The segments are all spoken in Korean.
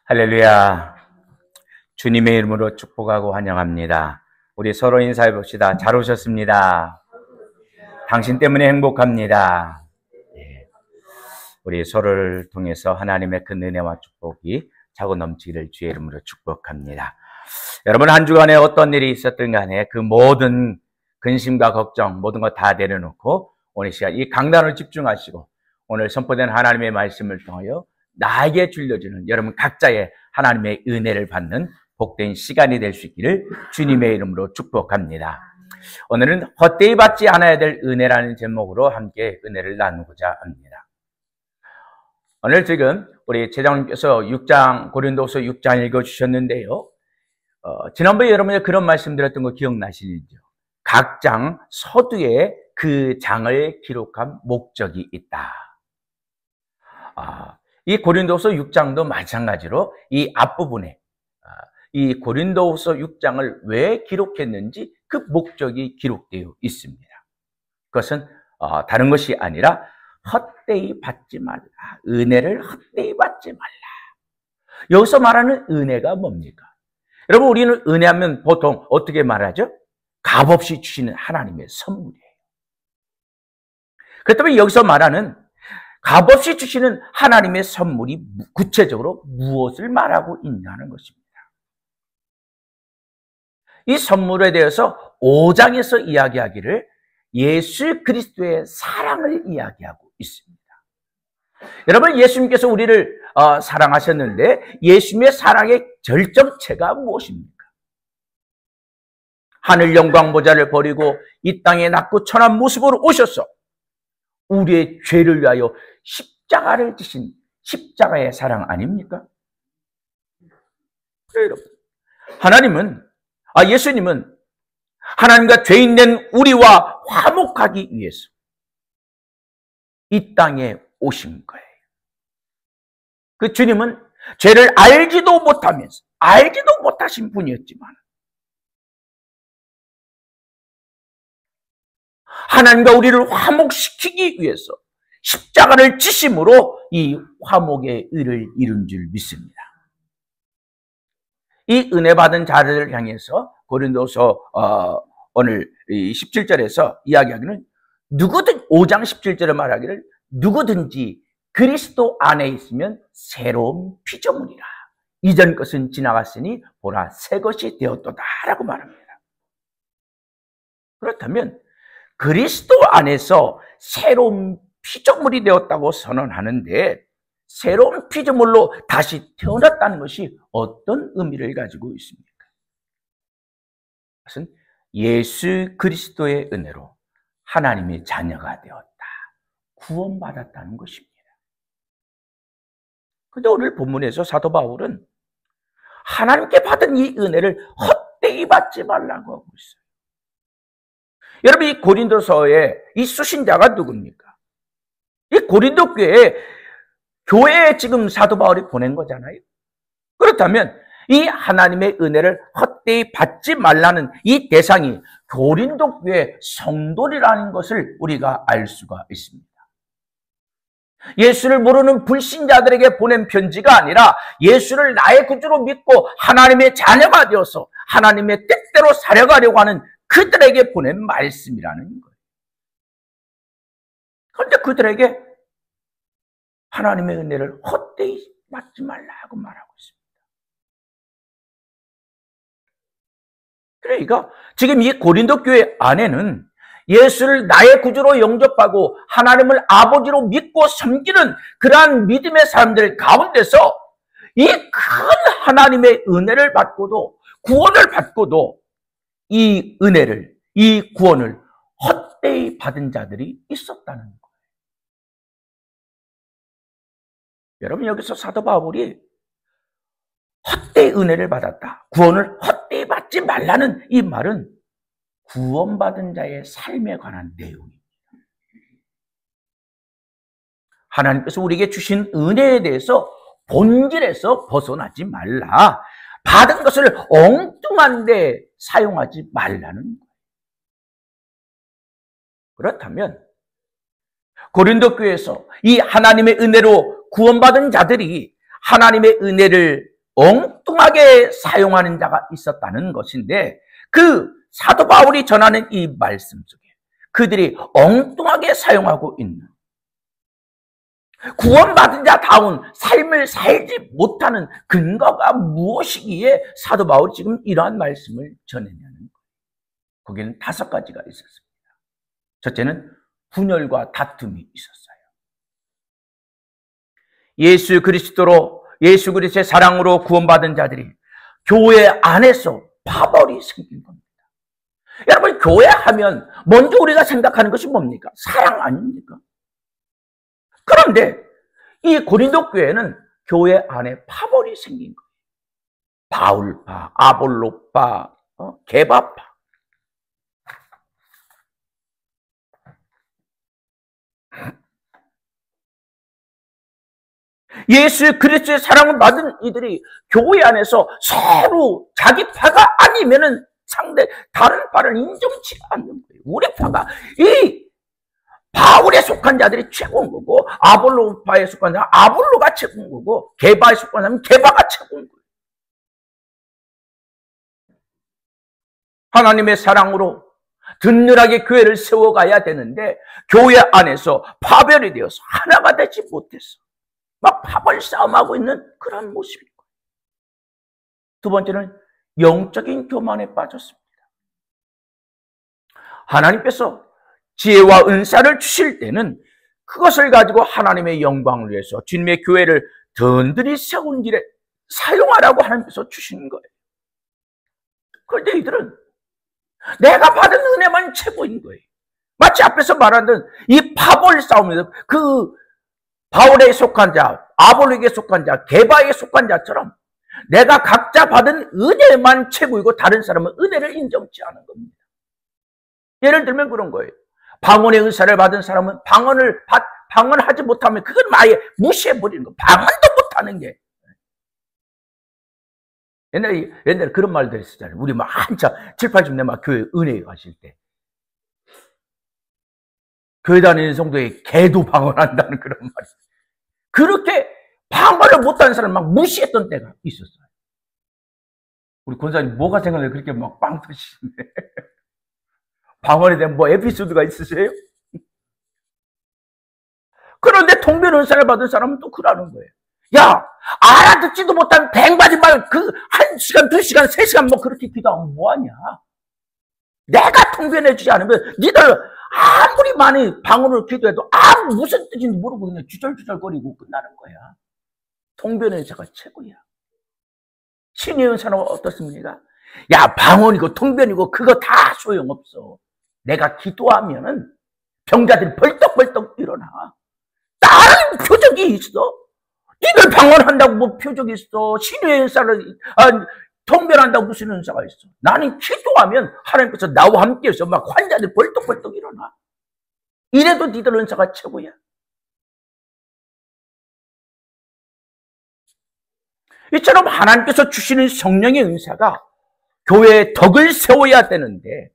할렐루야. 주님의 이름으로 축복하고 환영합니다. 우리 서로 인사해 봅시다. 잘 오셨습니다. 당신 때문에 행복합니다. 우리 서로를 통해서 하나님의 큰 은혜와 축복이 차고 넘치기를 주의 이름으로 축복합니다. 여러분, 한 주간에 어떤 일이 있었든 간에 그 모든 근심과 걱정 모든 거 다 내려놓고 오늘 시간 이 강단을 집중하시고 오늘 선포된 하나님의 말씀을 통하여 나에게 줄려주는 여러분 각자의 하나님의 은혜를 받는 복된 시간이 될 수 있기를 주님의 이름으로 축복합니다. 오늘은 헛되이 받지 않아야 될 은혜라는 제목으로 함께 은혜를 나누고자 합니다. 오늘 지금 우리 제자님께서 고린도서 6장 읽어주셨는데요. 지난번에 여러분이 그런 말씀 드렸던 거 기억나시죠? 각 장 서두에 그 장을 기록한 목적이 있다. 이 고린도서 6장도 마찬가지로 이 앞부분에 이 고린도서 6장을 왜 기록했는지 그 목적이 기록되어 있습니다. 그것은 다른 것이 아니라 헛되이 받지 말라. 은혜를 헛되이 받지 말라. 여기서 말하는 은혜가 뭡니까? 여러분, 우리는 은혜하면 보통 어떻게 말하죠? 값없이 주시는 하나님의 선물이에요. 그렇다면 여기서 말하는 값없이 주시는 하나님의 선물이 구체적으로 무엇을 말하고 있냐는 것입니다. 이 선물에 대해서 5장에서 이야기하기를 예수 그리스도의 사랑을 이야기하고 있습니다. 여러분, 예수님께서 우리를 사랑하셨는데 예수님의 사랑의 절정체가 무엇입니까? 하늘 영광 보좌를 버리고 이 땅에 낮고 천한 모습으로 오셔서 우리의 죄를 위하여 십자가를 지신 십자가의 사랑 아닙니까? 그래요, 여러분. 예수님은 하나님과 죄인 된 우리와 화목하기 위해서 이 땅에 오신 거예요. 그 주님은 죄를 알지도 못하신 분이었지만 하나님과 우리를 화목시키기 위해서 십자가를 지심으로 이 화목의 의를 이룬 줄 믿습니다. 이 은혜 받은 자들을 향해서 고린도서 오늘 17절에서 이야기하기는 5장 17절에 말하기를 누구든지 그리스도 안에 있으면 새로운 피조물이라. 이전 것은 지나갔으니 보라 새 것이 되었도다 라고 말합니다. 그렇다면 그리스도 안에서 새로운 피조물이 되었다고 선언하는데 새로운 피조물로 다시 태어났다는 것이 어떤 의미를 가지고 있습니까? 그것은 예수 그리스도의 은혜로 하나님의 자녀가 되었다. 구원받았다는 것입니다. 그런데 오늘 본문에서 사도 바울은 하나님께 받은 이 은혜를 헛되이 받지 말라고 하고 있어요. 여러분, 이 고린도서에 이 수신자가 누굽니까? 이 고린도 교회에 지금 사도 바울이 보낸 거잖아요. 그렇다면 이 하나님의 은혜를 헛되이 받지 말라는 이 대상이 고린도 교회 성도리라는 것을 우리가 알 수가 있습니다. 예수를 모르는 불신자들에게 보낸 편지가 아니라 예수를 나의 구주로 믿고 하나님의 자녀가 되어서 하나님의 뜻대로 살아가려고 하는 그들에게 보낸 말씀이라는 거예요. 그런데 그들에게 하나님의 은혜를 헛되이 받지 말라고 말하고 있습니다. 그러니까 지금 이 고린도 교회 안에는 예수를 나의 구주로 영접하고 하나님을 아버지로 믿고 섬기는 그러한 믿음의 사람들 가운데서 이 큰 하나님의 은혜를 받고도 구원을 받고도 이 은혜를, 이 구원을 헛되이 받은 자들이 있었다는 거예요. 여러분, 여기서 사도 바울이 헛되이 은혜를 받았다, 구원을 헛되이 받지 말라는 이 말은 구원받은 자의 삶에 관한 내용입니다. 하나님께서 우리에게 주신 은혜에 대해서 본질에서 벗어나지 말라. 받은 것을 엉뚱한 데 사용하지 말라는 거예요. 그렇다면 고린도 교회에서 이 하나님의 은혜로 구원받은 자들이 하나님의 은혜를 엉뚱하게 사용하는 자가 있었다는 것인데, 그 사도 바울이 전하는 이 말씀 속에 그들이 엉뚱하게 사용하고 있는, 구원받은 자다운 삶을 살지 못하는 근거가 무엇이기에 사도 바울이 지금 이러한 말씀을 전했냐는 거예요. 거기는 5가지가 있었습니다. 첫째는 분열과 다툼이 있었어요. 예수 그리스도의 사랑으로 구원받은 자들이 교회 안에서 파벌이 생긴 겁니다. 여러분, 교회 하면 먼저 우리가 생각하는 것이 뭡니까? 사랑 아닙니까? 그런데 이 고린도 교회는 교회 안에 파벌이 생긴 거예요. 바울파, 아볼로파, 게바파. 예수 그리스도의 사랑을 받은 이들이 교회 안에서 서로 자기 파가 아니면은 상대 다른 파를 인정치 않는 거예요. 우리 파가 이 바울에 속한 자들이 최고인 거고, 아볼로파에 속한 자는 아볼로가 최고인 거고, 게바에 속한 자는 게바가 최고인 거예요. 하나님의 사랑으로 든든하게 교회를 세워가야 되는데, 교회 안에서 파별이 되어서 하나가 되지 못해서 막 파벌 싸움하고 있는 그런 모습인 거예요. 두 번째는 영적인 교만에 빠졌습니다. 하나님께서 지혜와 은사를 주실 때는 그것을 가지고 하나님의 영광을 위해서 주님의 교회를 든든히 세운 길에 사용하라고 하나님께서 주시는 거예요. 그런데 이들은 내가 받은 은혜만 최고인 거예요. 마치 앞에서 말하던 이 파벌 싸움에서 그 바울에 속한 자, 아볼로에게 속한 자, 게바에 속한 자처럼 내가 각자 받은 은혜만 최고이고 다른 사람은 은혜를 인정치 않은 겁니다. 예를 들면 그런 거예요. 방언의 은사를 받은 사람은 방언하지 못하면 그건 아예 무시해버리는 거. 방언도 못하는 게. 옛날에 그런 말도 했었잖아요. 우리 막 한참 7, 80년 막 교회 은혜에 가실 때. 교회 다니는 성도에 개도 방언한다는 그런 말이. 그렇게 방언을 못하는 사람 막 무시했던 때가 있었어요. 우리 권사님 뭐가 생각나요? 그렇게 막 빵 터지시네. 방언에 대한 뭐 에피소드가 있으세요? 그런데 통변 은사를 받은 사람은 또 그러는 거예요. 야, 알아듣지도 못한 뱅바지 말, 1시간, 2시간, 3시간 뭐 그렇게 기도하면 뭐하냐? 내가 통변해주지 않으면 니들 아무리 많이 방언을 기도해도 무슨 뜻인지 모르고 그냥 주절주절거리고 끝나는 거야. 통변 은사가 최고야. 신의 은사는 어떻습니까? 야, 방언이고 통변이고 그거 다 소용없어. 내가 기도하면은 병자들이 벌떡벌떡 일어나. 다른 표적이 있어. 니들 방언한다고 뭐 표적이 있어. 신의 은사를 통변한다고 무슨 은사가 있어. 나는 기도하면 하나님께서 나와 함께해서 막 환자들이 벌떡벌떡 일어나. 이래도 니들 은사가 최고야. 이처럼 하나님께서 주시는 성령의 은사가 교회의 덕을 세워야 되는데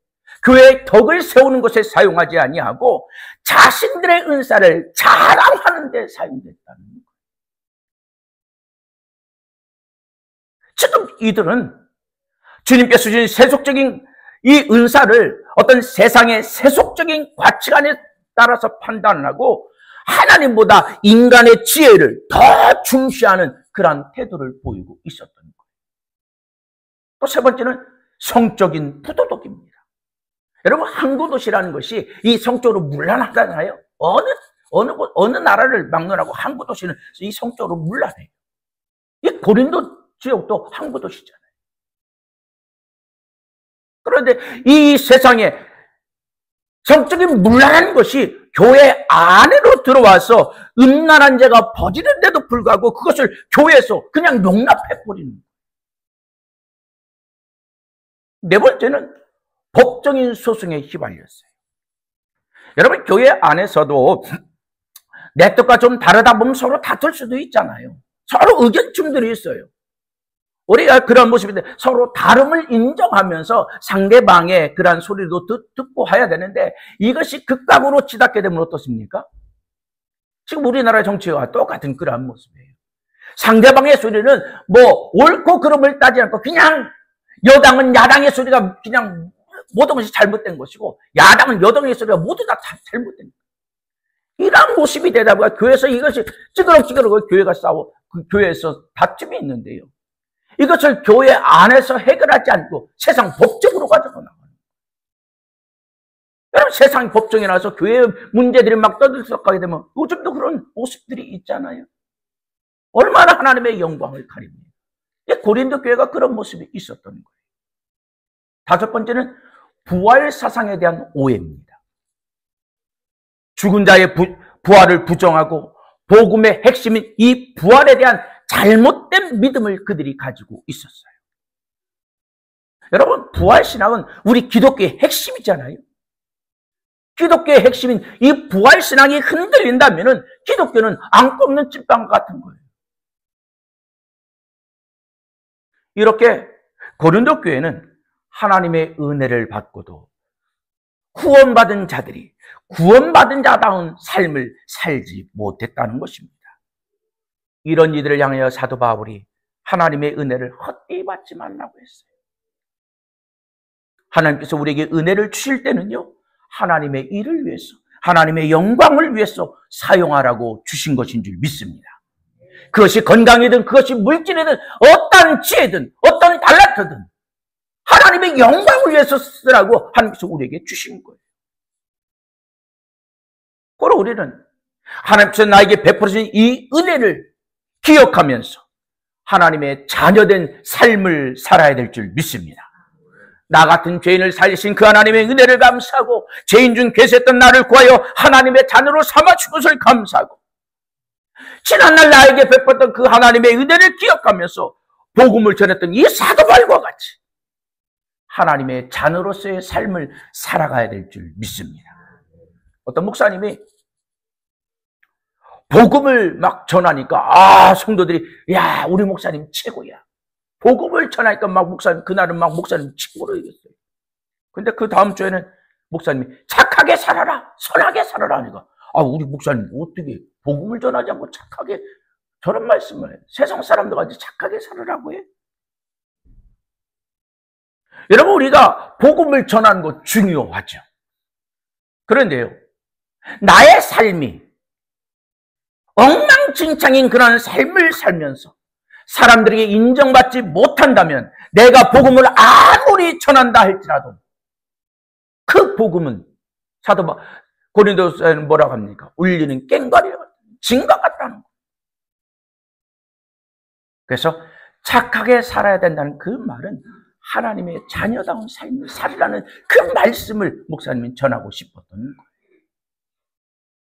교회의 덕을 세우는 것에 사용하지 아니하고 자신들의 은사를 자랑하는 데 사용됐다는 거예요. 지금 이들은 주님께서 주신 세속적인 이 은사를 어떤 세상의 세속적인 가치관에 따라서 판단을 하고 하나님보다 인간의 지혜를 더 중시하는 그러한 태도를 보이고 있었던 거예요. 또 세 번째는 성적인 부도덕입니다. 여러분, 항구도시라는 것이 이 성적으로 문란하잖아요. 어느 나라를 막론하고 항구도시는 이 성적으로 문란해요. 이 고린도 지역도 항구도시잖아요. 그런데 이 세상에 성적인 문란한 것이 교회 안으로 들어와서 음란한 죄가 퍼지는데도 불구하고 그것을 교회에서 그냥 용납해버리는 거예요. 네 번째는 법적인 소송에 휘말렸어요. 여러분, 교회 안에서도 내 뜻과 좀 다르다 보면 서로 다툴 수도 있잖아요. 서로 의견 충돌이 있어요. 우리가 그런 모습인데 서로 다름을 인정하면서 상대방의 그러한 소리도 듣고 해야 되는데 이것이 극각으로 치닫게 되면 어떻습니까? 지금 우리나라 정치와 똑같은 그러한 모습이에요. 상대방의 소리는 뭐 옳고 그름을 따지 않고 그냥 여당은 야당의 소리가 그냥 모든 것이 잘못된 것이고 야당은 여당의 소리가 모두 다 잘못된 거예요. 이런 모습이 되다 보니까 교회에서 이것이 찌그러지그러 교회가 싸워 그 교회에서 다툼이 있는데요. 이것을 교회 안에서 해결하지 않고 세상 법적으로 가져가 나가는 거예요. 여러분 세상 법정에 나와서 교회 문제들이 막 떠들썩하게 되면 요즘도 그런 모습들이 있잖아요. 얼마나 하나님의 영광을 가립니다. 고린도 교회가 그런 모습이 있었던 거예요. 다섯 번째는 부활 사상에 대한 오해입니다. 죽은 자의 부활을 부정하고 복음의 핵심인 이 부활에 대한 잘못된 믿음을 그들이 가지고 있었어요. 여러분 부활신앙은 우리 기독교의 핵심이잖아요. 기독교의 핵심인 이 부활신앙이 흔들린다면 기독교는 안 꼽는 찐빵 같은 거예요. 이렇게 고린도 교회는 하나님의 은혜를 받고도 구원받은 자들이 구원받은 자다운 삶을 살지 못했다는 것입니다. 이런 이들을 향하여 사도 바울이 하나님의 은혜를 헛되이 받지 말라고 했어요. 하나님께서 우리에게 은혜를 주실 때는요, 하나님의 일을 위해서, 하나님의 영광을 위해서 사용하라고 주신 것인 줄 믿습니다. 그것이 건강이든 그것이 물질이든 어떤 지혜든 어떤 달란트든 하나님의 영광을 위해서 쓰라고 하나님께서 우리에게 주신 거예요. 그리고 우리는 하나님께서 나에게 베풀어진 이 은혜를 기억하면서 하나님의 자녀된 삶을 살아야 될 줄 믿습니다. 나 같은 죄인을 살리신 그 하나님의 은혜를 감사하고 죄인 중 괴세했던 나를 구하여 하나님의 자녀로 삼아준 것을 감사하고 지난날 나에게 베풀었던 그 하나님의 은혜를 기억하면서 복음을 전했던 이 사도 바울과 같이 하나님의 자녀로서의 삶을 살아가야 될 줄 믿습니다. 어떤 목사님이 복음을 막 전하니까 성도들이 야 우리 목사님 최고야. 복음을 전하니까 막 목사님 그날은 막 목사님 최고로 얘기했어요. 근데 그 다음 주에는 목사님이 착하게 살아라 선하게 살아라 하니까 우리 목사님 어떻게 복음을 전하지 않고 착하게 저런 말씀을 해. 세상 사람들까지 착하게 살으라고 해. 여러분 우리가 복음을 전하는 거 중요하죠. 그런데요 나의 삶이 엉망진창인 그런 삶을 살면서 사람들에게 인정받지 못한다면 내가 복음을 아무리 전한다 할지라도 그 복음은 사도 고린도서에는 뭐라고 합니까? 울리는 꽹과리와 징과 같다는 거예요. 그래서 착하게 살아야 된다는 그 말은 하나님의 자녀다운 삶을 살으라는 그 말씀을 목사님이 전하고 싶었던 거예요.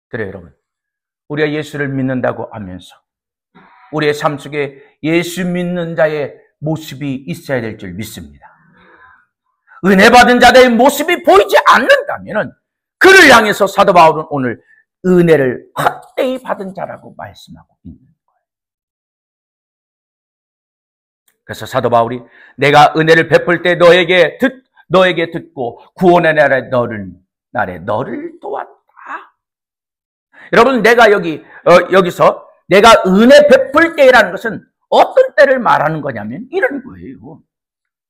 그래요 여러분 우리가 예수를 믿는다고 하면서 우리의 삶 속에 예수 믿는 자의 모습이 있어야 될 줄 믿습니다. 은혜 받은 자들의 모습이 보이지 않는다면 그를 향해서 사도 바울은 오늘 은혜를 헛되이 받은 자라고 말씀하고 있는 거예요. 그래서 사도 바울이 내가 은혜를 베풀 때 너에게 듣고 구원의 날에 너를 도왔다. 여러분 내가 여기서 내가 은혜 베풀 때라는 것은 어떤 때를 말하는 거냐면 이런 거예요.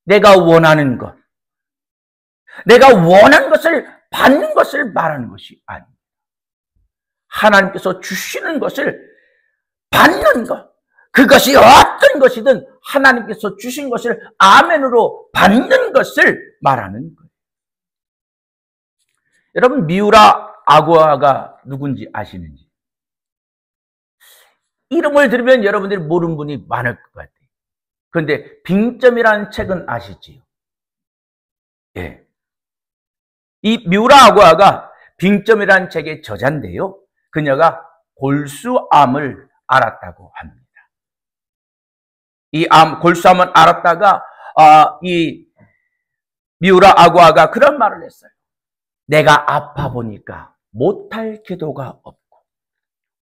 내가 원하는 것, 내가 원하는 것을 받는 것을 말하는 것이 아닙니다. 하나님께서 주시는 것을 받는 것, 그것이 어떤 것이든 하나님께서 주신 것을 아멘으로 받는 것을 말하는 거예요. 여러분 미우라 아구아가 누군지 아시는지? 이름을 들으면 여러분들이 모르는 분이 많을 것 같아요. 그런데 빙점이라는 책은 아시지요? 예. 이 미우라 아구아가 빙점이라는 책의 저자인데요. 그녀가 골수암을 앓았다고 합니다. 이 골수암을 앓았다가 이 미우라 아구아가 그런 말을 했어요. 내가 아파 보니까 못할 기도가 없고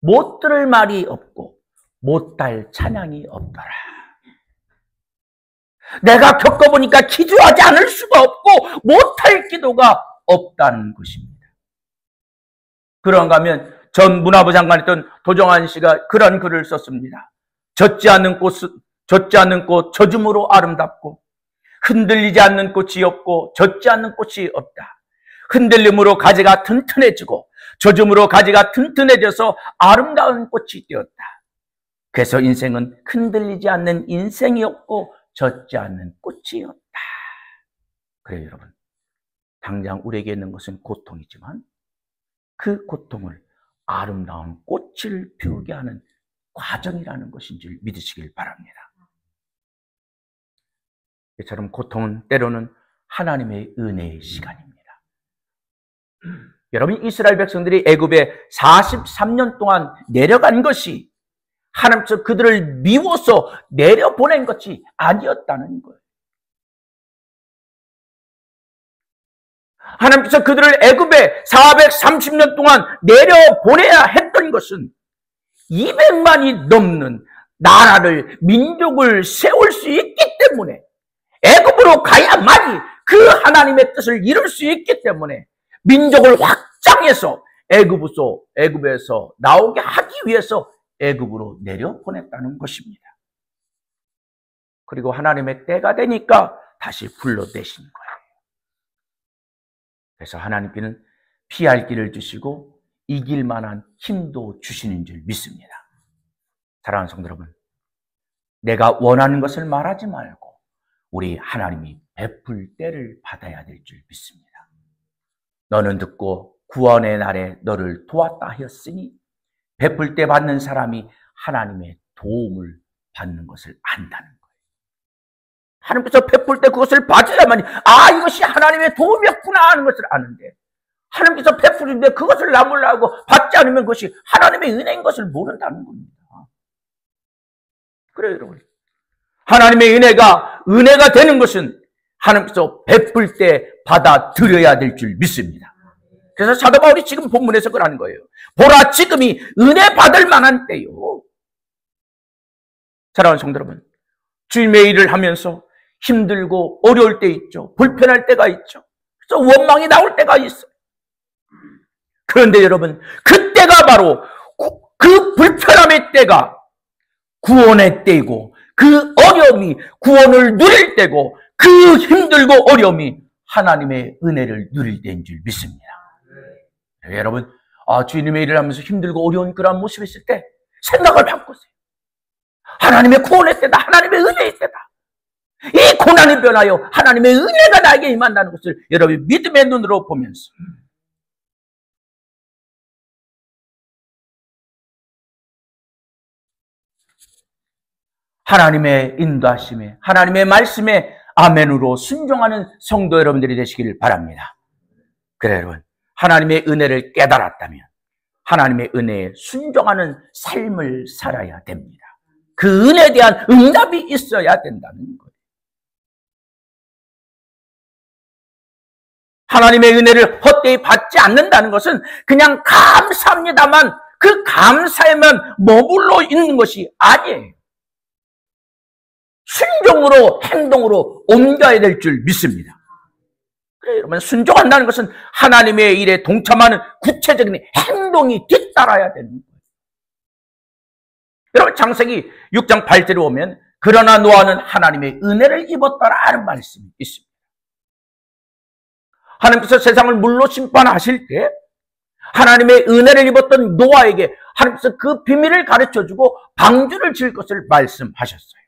못 들을 말이 없고 못할 찬양이 없더라. 내가 겪어보니까 기도하지 않을 수가 없고 못할 기도가 없다는 것입니다. 그런가 하면 전 문화부 장관이었던 도정환 씨가 그런 글을 썼습니다. 젖지 않는 꽃 젖음으로 아름답고, 흔들리지 않는 꽃이 없고 젖지 않는 꽃이 없다. 흔들림으로 가지가 튼튼해지고 젖음으로 가지가 튼튼해져서 아름다운 꽃이 되었다. 그래서 인생은 흔들리지 않는 인생이 없고 젖지 않는 꽃이 없다. 그래요, 여러분. 당장 우리에게 있는 것은 고통이지만 그 고통을 아름다운 꽃을 피우게 하는 과정이라는 것인 줄 믿으시길 바랍니다. 이처럼 고통은 때로는 하나님의 은혜의 시간입니다. 여러분, 이스라엘 백성들이 애굽에 43년 동안 내려간 것이 하나님께서 그들을 미워서 내려보낸 것이 아니었다는 거예요. 하나님께서 그들을 애굽에 430년 동안 내려보내야 했던 것은 200만이 넘는 나라를, 민족을 세울 수 있기 때문에, 애굽으로 가야만이 그 하나님의 뜻을 이룰 수 있기 때문에 민족을 확장해서 애굽에서 나오게 하기 위해서 애굽으로 내려보냈다는 것입니다. 그리고 하나님의 때가 되니까 다시 불러내신 거예요. 그래서 하나님께는 피할 길을 주시고 이길 만한 힘도 주시는 줄 믿습니다. 사랑하는 성도 여러분, 내가 원하는 것을 말하지 말고 우리 하나님이 베풀 때를 받아야 될 줄 믿습니다. 너는 듣고 구원의 날에 너를 도왔다 하였으니 베풀 때 받는 사람이 하나님의 도움을 받는 것을 안다는 거예요. 하나님께서 베풀 때 그것을 받으려면 이것이 하나님의 도움이었구나 하는 것을 아는데, 하나님께서 베푸는데 그것을 나무라고 받지 않으면 그것이 하나님의 은혜인 것을 모른다는 겁니다. 그래요, 여러분. 하나님의 은혜가 되는 것은 하나님께서 베풀 때 받아들여야 될 줄 믿습니다. 그래서 사도 바울이 지금 본문에서 그러는 거예요. 보라, 지금이 은혜 받을 만한 때요. 사랑하는 성도 여러분, 주님의 일을 하면서 힘들고 어려울 때 있죠. 불편할 때가 있죠. 그래서 원망이 나올 때가 있어요. 그런데 여러분, 그때가 바로 그 불편함의 때가 구원의 때이고, 그 어려움이 구원을 누릴 때고, 그 힘들고 어려움이 하나님의 은혜를 누릴 때인 줄 믿습니다. 여러분, 주님의 일을 하면서 힘들고 어려운 그런 모습이 있을 때 생각을 바꾸세요. 하나님의 구원의 때다. 하나님의 은혜의 때다. 이 고난이 변하여 하나님의 은혜가 나에게 임한다는 것을 여러분 믿음의 눈으로 보면서, 하나님의 인도하심에, 하나님의 말씀에 아멘으로 순종하는 성도 여러분들이 되시기를 바랍니다. 그래, 여러분, 하나님의 은혜를 깨달았다면 하나님의 은혜에 순종하는 삶을 살아야 됩니다. 그 은혜에 대한 응답이 있어야 된다는 거예요. 하나님의 은혜를 헛되이 받지 않는다는 것은 그냥 감사합니다만 그 감사에만 머물러 있는 것이 아니에요. 순종으로, 행동으로 옮겨야 될 줄 믿습니다. 그래요, 여러분. 순종한다는 것은 하나님의 일에 동참하는 구체적인 행동이 뒤따라야 되는 거예요. 여러분, 창세기 6장 8절에 보면 그러나 노아는 하나님의 은혜를 입었다라는 말씀이 있습니다. 하나님께서 세상을 물로 심판하실 때 하나님의 은혜를 입었던 노아에게 하나님께서 그 비밀을 가르쳐주고 방주를 지을 것을 말씀하셨어요.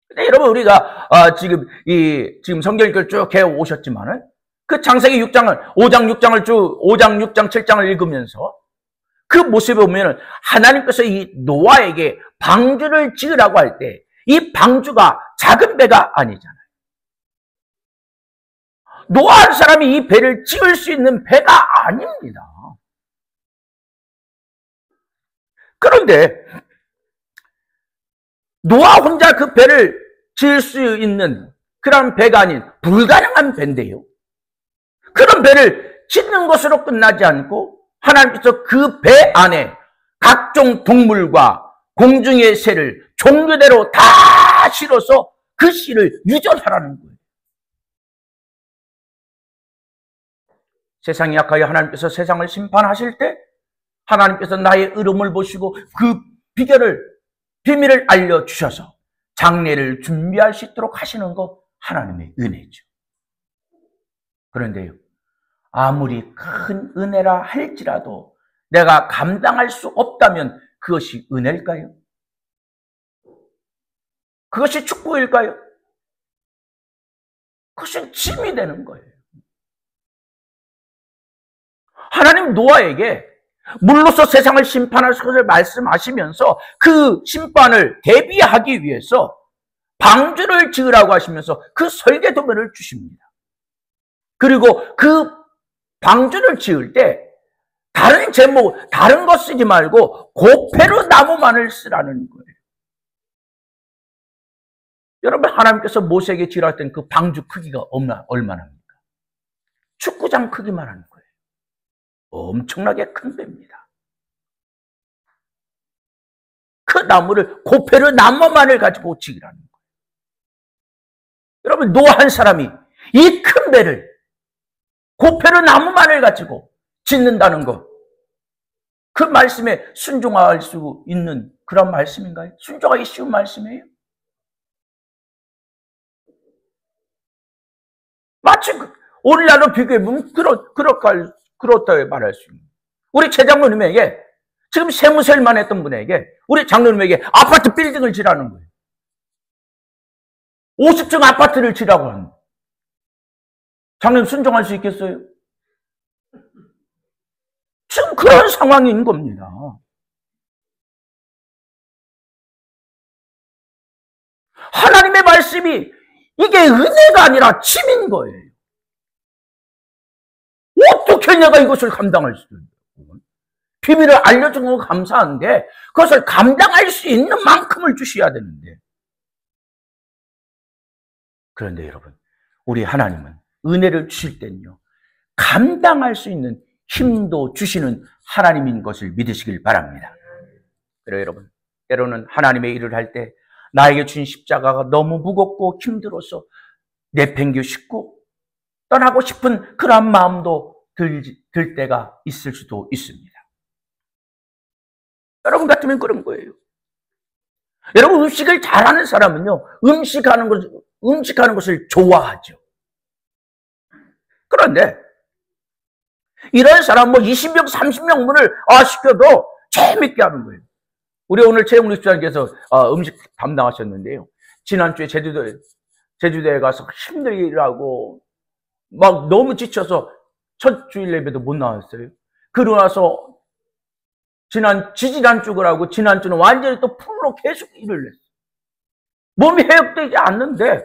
근데 여러분, 우리가 지금 성경을 쭉 해 오셨지만은 그 창세기 5장 6장 7장을 읽으면서 그 모습에 보면은 하나님께서 이 노아에게 방주를 지으라고 할 때 이 방주가 작은 배가 아니잖아요. 노아 한 사람이 이 배를 지을 수 있는 배가 아닙니다. 그런데 노아 혼자 그 배를 지을 수 있는 그런 배가 아닌 불가능한 배인데요. 그런 배를 짓는 것으로 끝나지 않고 하나님께서 그 배 안에 각종 동물과 공중의 새를 종류대로 다 실어서 그 씨를 유전하라는 거예요. 세상이 약하여 하나님께서 세상을 심판하실 때 하나님께서 나의 의로움을 보시고 그 비결을 비밀을 알려주셔서 장례를 준비할 수 있도록 하시는 것 하나님의 은혜죠. 그런데요, 아무리 큰 은혜라 할지라도 내가 감당할 수 없다면 그것이 은혜일까요? 그것이 축복일까요? 그것은 짐이 되는 거예요. 하나님 노아에게 물로서 세상을 심판할 것을 말씀하시면서 그 심판을 대비하기 위해서 방주를 지으라고 하시면서 그 설계도면을 주십니다. 그리고 그 방주를 지을 때 다른 제목, 다른 거 쓰지 말고 고페르 나무만을 쓰라는 거예요. 여러분, 하나님께서 모세에게 지랄했던 그 방주 크기가 얼마나 합니까? 축구장 크기만 하는 거예요. 엄청나게 큰 배입니다. 그 나무를, 고페르 나무만을 가지고 지으라는 거예요. 여러분, 노아 한 사람이 이 큰 배를 고페르 나무만을 가지고 짓는다는 것, 그 말씀에 순종할 수 있는 그런 말씀인가요? 순종하기 쉬운 말씀이에요? 마치 오늘날로 비교해보면 그렇다 말할 수 있는. 우리 최 장로님에게, 지금 세무설만 했던 분에게, 우리 장로님에게 아파트 빌딩을 지라는 거예요. 50층 아파트를 지라고 하는 거예요. 장로님 순종할 수 있겠어요? 지금 그런 상황인 겁니다. 하나님의 말씀이 이게 은혜가 아니라 짐인 거예요. 어떻게 내가 이것을 감당할 수 있어요? 비밀을 알려준 건 감사한데 그것을 감당할 수 있는 만큼을 주셔야 되는데. 그런데 여러분, 우리 하나님은 은혜를 주실 때는요, 감당할 수 있는 힘도 주시는 하나님인 것을 믿으시길 바랍니다. 그래요, 여러분. 때로는 하나님의 일을 할 때 나에게 주신 십자가가 너무 무겁고 힘들어서 내팽겨 싶고 떠나고 싶은 그런 마음도 들 때가 있을 수도 있습니다. 여러분 같으면 그런 거예요. 여러분, 음식을 잘하는 사람은요, 음식하는 것을 좋아하죠. 그런데 이런 사람 20명, 30명분을 시켜도 재밌게 하는 거예요. 우리 오늘 최영훈 집사님께서 음식 담당하셨는데요. 지난주에 제주도에 가서 힘들게 일하고 막 너무 지쳐서 첫 주일 예배도 못 나왔어요. 그러고 나서 지지난주를 하고 지난주는 완전히 또 풀로 계속 일을 했어요. 몸이 회복되지 않는데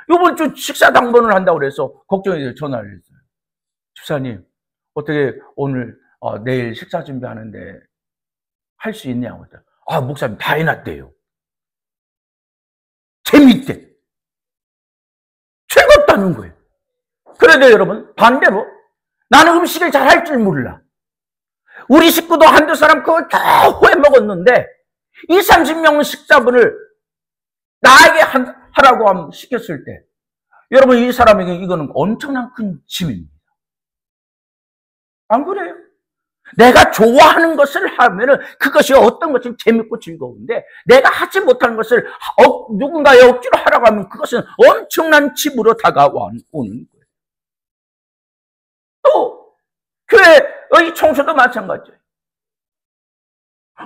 이번 주 식사 당번을 한다고 그래서 걱정해서 전화를 했어요. 집사님, 어떻게 오늘 내일 식사 준비하는데 할 수 있냐고 했더니, 목사님 다 해놨대요. 재미있대. 즐겁다는 거예요. 그런데 여러분, 반대로 나는 음식을 잘 할 줄 몰라. 우리 식구도 한두 사람 그걸 겨우 해먹었는데 20, 30명 식사분을 나에게 하라고 시켰을 때 여러분, 이 사람에게 이거는 엄청난 큰 짐입니다. 안 그래요? 내가 좋아하는 것을 하면은 그것이 어떤 것은 재밌고 즐거운데 내가 하지 못하는 것을 누군가의 억지로 하라고 하면 그것은 엄청난 짐으로 다가오는 거예요. 또 교회의 청소도 마찬가지예요.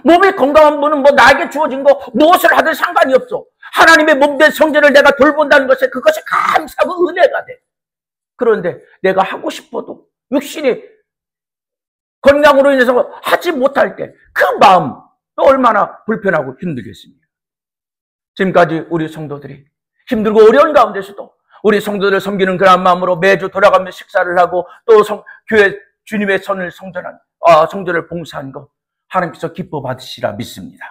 몸이 건강한 분은 나에게 주어진 거 무엇을 하든 상관이 없어. 하나님의 몸된 성전을 내가 돌본다는 것에 그것이 감사하고 은혜가 돼. 그런데 내가 하고 싶어도 육신이 건강으로 인해서 하지 못할 때 그 마음 얼마나 불편하고 힘들겠습니까? 지금까지 우리 성도들이 힘들고 어려운 가운데서도 우리 성도들을 섬기는 그런 마음으로 매주 돌아가며 식사를 하고 또 교회 주님의 선을 성전을 봉사한 것 하나님께서 기뻐 받으시라 믿습니다.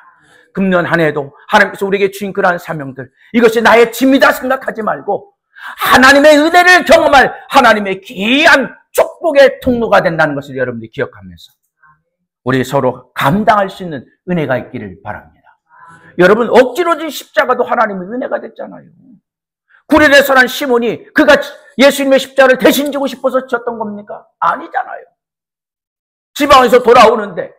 금년 한 해도 하나님께서 우리에게 주신 그러한 사명들, 이것이 나의 짐이다 생각하지 말고 하나님의 은혜를 경험할 하나님의 귀한 축복의 통로가 된다는 것을 여러분들이 기억하면서 우리 서로 감당할 수 있는 은혜가 있기를 바랍니다. 여러분, 억지로 진 십자가도 하나님의 은혜가 됐잖아요. 구릴에 선한 시몬이 그가 예수님의 십자가를 대신 지고 싶어서 졌던 겁니까? 아니잖아요. 지방에서 돌아오는데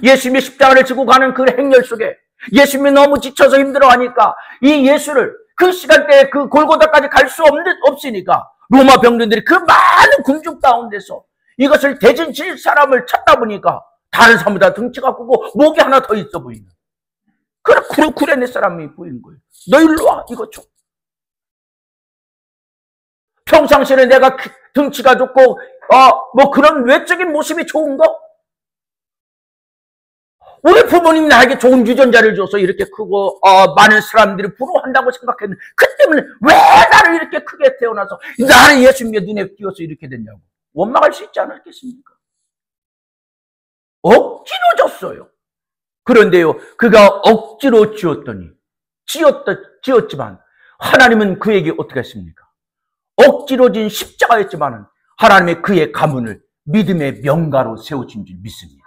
예수님의 십자가를 지고 가는 그 행렬 속에 예수님이 너무 지쳐서 힘들어하니까 이 예수를 그 시간대에 그 골고다까지 갈 수 없으니까 로마 병들들이 그 많은 군중 가운데서 이것을 대신 질 사람을 찾다 보니까 다른 사람보다 등치가 크고 목이 하나 더 있어 보이는 그런 구레네 사람이 보이는 거예요. 너 일로 와, 이거 줘. 평상시에 내가 등치가 좋고 뭐 그런 외적인 모습이 좋은 거? 우리 부모님 나에게 좋은 유전자를 줘서 이렇게 크고 많은 사람들이 부러워한다고 생각했는데 그 때문에 왜 나를 이렇게 크게 태어나서 나는 예수님의 눈에 띄어서 이렇게 됐냐고 원망할 수 있지 않았겠습니까? 억지로 줬어요. 그런데요, 그가 억지로 지었지만 하나님은 그에게 어떻게 했습니까? 억지로 진 십자가였지만 하나님의 그의 가문을 믿음의 명가로 세우신 줄 믿습니다.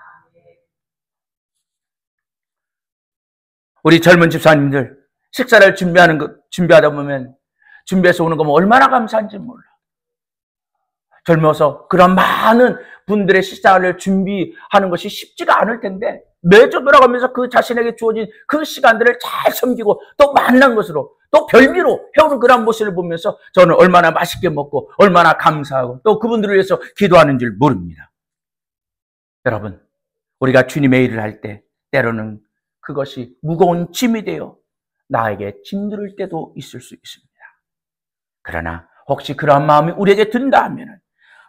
우리 젊은 집사님들 식사를 준비하다 보면 준비해서 오는 거면 얼마나 감사한지 몰라. 젊어서 그런 많은 분들의 식사를 준비하는 것이 쉽지가 않을 텐데 매주 돌아가면서 그 자신에게 주어진 그 시간들을 잘 섬기고 또 만난 것으로 또 별미로 해오는 그런 모습을 보면서 저는 얼마나 맛있게 먹고 얼마나 감사하고 또 그분들을 위해서 기도하는 줄 모릅니다. 여러분, 우리가 주님의 일을 할 때 때로는 그것이 무거운 짐이 되어 나에게 짐들을 때도 있을 수 있습니다. 그러나 혹시 그러한 마음이 우리에게 든다 하면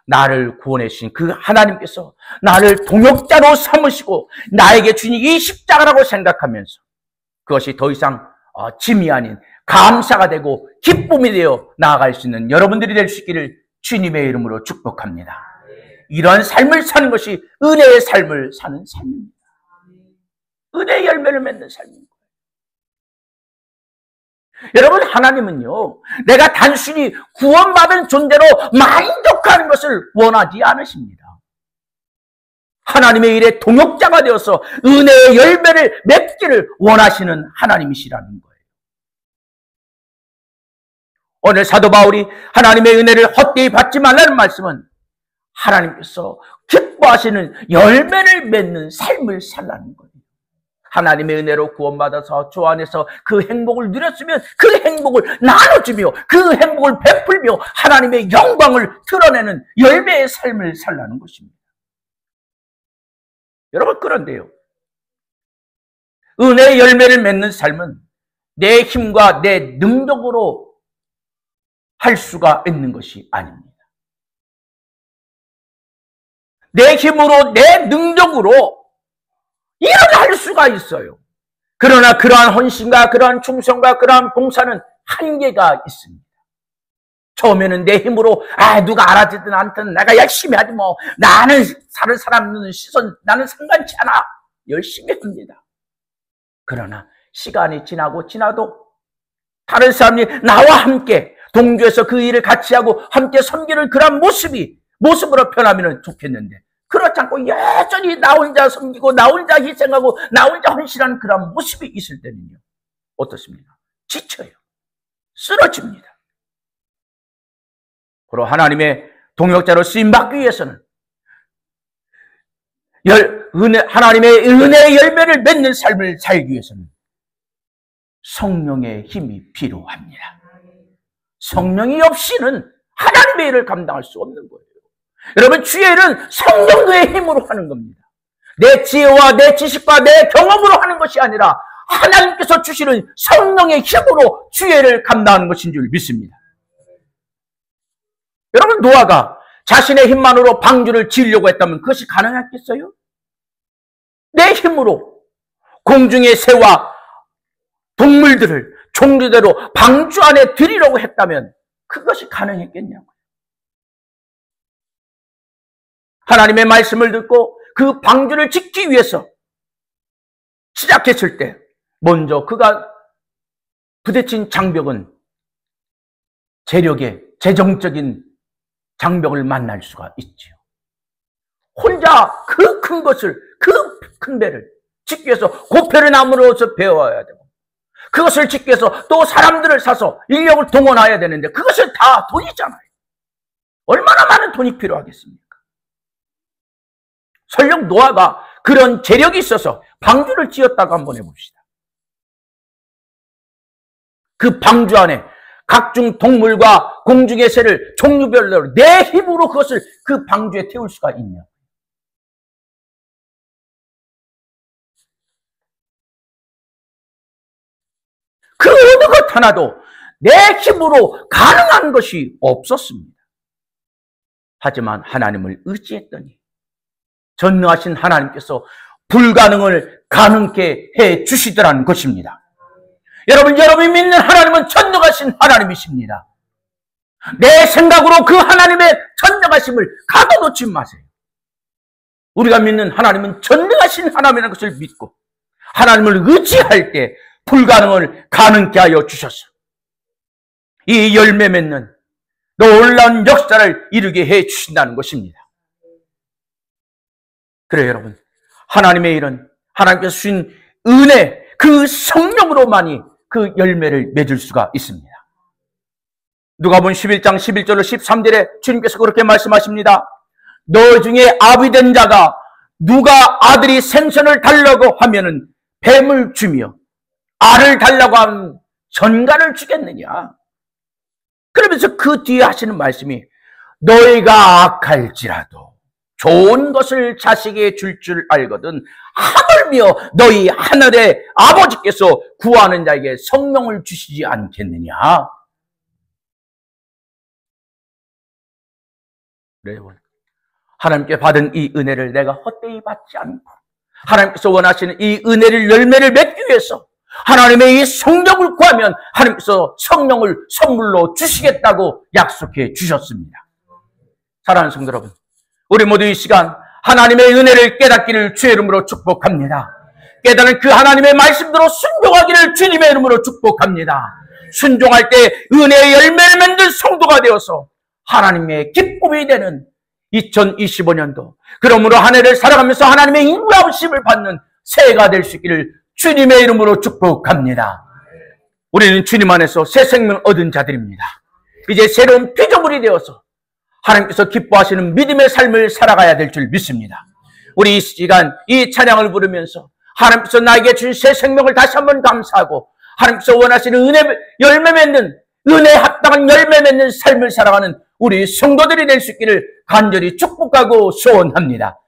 나를 구원해 주신 그 하나님께서 나를 동역자로 삼으시고 나에게 주신 이 십자가라고 생각하면서 그것이 더 이상 짐이 아닌 감사가 되고 기쁨이 되어 나아갈 수 있는 여러분들이 될 수 있기를 주님의 이름으로 축복합니다. 이런 삶을 사는 것이 은혜의 삶을 사는 삶입니다. 은혜의 열매를 맺는 삶입니다. 여러분, 하나님은요, 내가 단순히 구원받은 존재로 만족하는 것을 원하지 않으십니다. 하나님의 일에 동역자가 되어서 은혜의 열매를 맺기를 원하시는 하나님이시라는 거예요. 오늘 사도 바울이 하나님의 은혜를 헛되이 받지 말라는 말씀은 하나님께서 기뻐하시는 열매를 맺는 삶을 살라는 거예요. 하나님의 은혜로 구원받아서 주 안에서 그 행복을 누렸으면 그 행복을 나눠주며 그 행복을 베풀며 하나님의 영광을 드러내는 열매의 삶을 살라는 것입니다. 여러분, 그런데요, 은혜의 열매를 맺는 삶은 내 힘과 내 능력으로 할 수가 있는 것이 아닙니다. 내 힘으로 내 능력으로 일어날 수가 있어요. 그러나 그러한 헌신과 그러한 충성과 그러한 봉사는 한계가 있습니다. 처음에는 내 힘으로 누가 알아듣든 않든 내가 열심히 하지 뭐 나는 다른 사람 시선 나는 상관치 않아 열심히 합니다. 그러나 시간이 지나도 다른 사람이 나와 함께 동조해서 그 일을 같이 하고 함께 섬기는 그런 모습으로 변하면 좋겠는데 그렇지 않고 여전히 나 혼자 섬기고 나 혼자 희생하고 나 혼자 헌신하는 그런 모습이 있을 때는요, 어떻습니까? 지쳐요. 쓰러집니다. 바로 하나님의 동역자로 쓰임받기 위해서는 하나님의 은혜의 열매를 맺는 삶을 살기 위해서는 성령의 힘이 필요합니다. 성령이 없이는 하나님의 일을 감당할 수 없는 거예요. 여러분, 주의 일은 성령의 힘으로 하는 겁니다. 내 지혜와 내 지식과 내 경험으로 하는 것이 아니라 하나님께서 주시는 성령의 힘으로 주의 일을 감당하는 것인 줄 믿습니다. 여러분, 노아가 자신의 힘만으로 방주를 지으려고 했다면 그것이 가능했겠어요? 내 힘으로 공중의 새와 동물들을 종류대로 방주 안에 들이려고 했다면 그것이 가능했겠냐고요. 하나님의 말씀을 듣고 그 방주를 짓기 위해서 시작했을 때 먼저 그가 부딪힌 장벽은 재정적인 장벽을 만날 수가 있지요. 혼자 그 큰 것을, 그 큰 배를 짓기 위해서 고페르 나무로서 배워야 되고 그것을 짓기 위해서 또 사람들을 사서 인력을 동원해야 되는데 그것을 다 돈이잖아요. 얼마나 많은 돈이 필요하겠습니까? 설령 노아가 그런 재력이 있어서 방주를 지었다고 한번 해봅시다. 그 방주 안에 각종 동물과 공중의 새를 종류별로 내 힘으로 그것을 그 방주에 태울 수가 있냐? 그 어느 것 하나도 내 힘으로 가능한 것이 없었습니다. 하지만 하나님을 의지했더니 전능하신 하나님께서 불가능을 가능케 해 주시더라는 것입니다. 여러분, 여러분이 믿는 하나님은 전능하신 하나님이십니다. 내 생각으로 그 하나님의 전능하심을 가둬놓지 마세요. 우리가 믿는 하나님은 전능하신 하나님이라는 것을 믿고 하나님을 의지할 때 불가능을 가능케 하여 주셔서 이 열매 맺는 놀라운 역사를 이루게 해 주신다는 것입니다. 그래요, 여러분. 하나님의 일은 하나님께서 주신 은혜, 그 성령으로만이 그 열매를 맺을 수가 있습니다. 누가복음 11장 11절로 13절에 주님께서 그렇게 말씀하십니다. 너 중에 아비된 자가 누가 아들이 생선을 달라고 하면은 뱀을 주며 알을 달라고 하면 전갈을 주겠느냐? 그러면서 그 뒤에 하시는 말씀이 너희가 악할지라도 좋은 것을 자식에게 줄 줄 알거든 하물며 너희 하늘의 아버지께서 구하는 자에게 성령을 주시지 않겠느냐? 그래요. 하나님께 받은 이 은혜를 내가 헛되이 받지 않고 하나님께서 원하시는 이 은혜를 열매를 맺기 위해서 하나님의 이 성령을 구하면 하나님께서 성령을 선물로 주시겠다고 약속해 주셨습니다. 사랑하는 성도 여러분, 우리 모두 이 시간 하나님의 은혜를 깨닫기를 주의 이름으로 축복합니다. 깨닫는 그 하나님의 말씀대로 순종하기를 주님의 이름으로 축복합니다. 순종할 때 은혜의 열매를 맺는 성도가 되어서 하나님의 기쁨이 되는 2025년도 그러므로 한 해를 살아가면서 하나님의 인도하심을 받는 새해가 될 수 있기를 주님의 이름으로 축복합니다. 우리는 주님 안에서 새 생명 얻은 자들입니다. 이제 새로운 피조물이 되어서 하나님께서 기뻐하시는 믿음의 삶을 살아가야 될 줄 믿습니다. 우리 이 시간 이 찬양을 부르면서 하나님께서 나에게 주신 새 생명을 다시 한번 감사하고 하나님께서 원하시는 은혜 열매 맺는 은혜에 합당한 열매 맺는 삶을 살아가는 우리 성도들이 될 수 있기를 간절히 축복하고 소원합니다.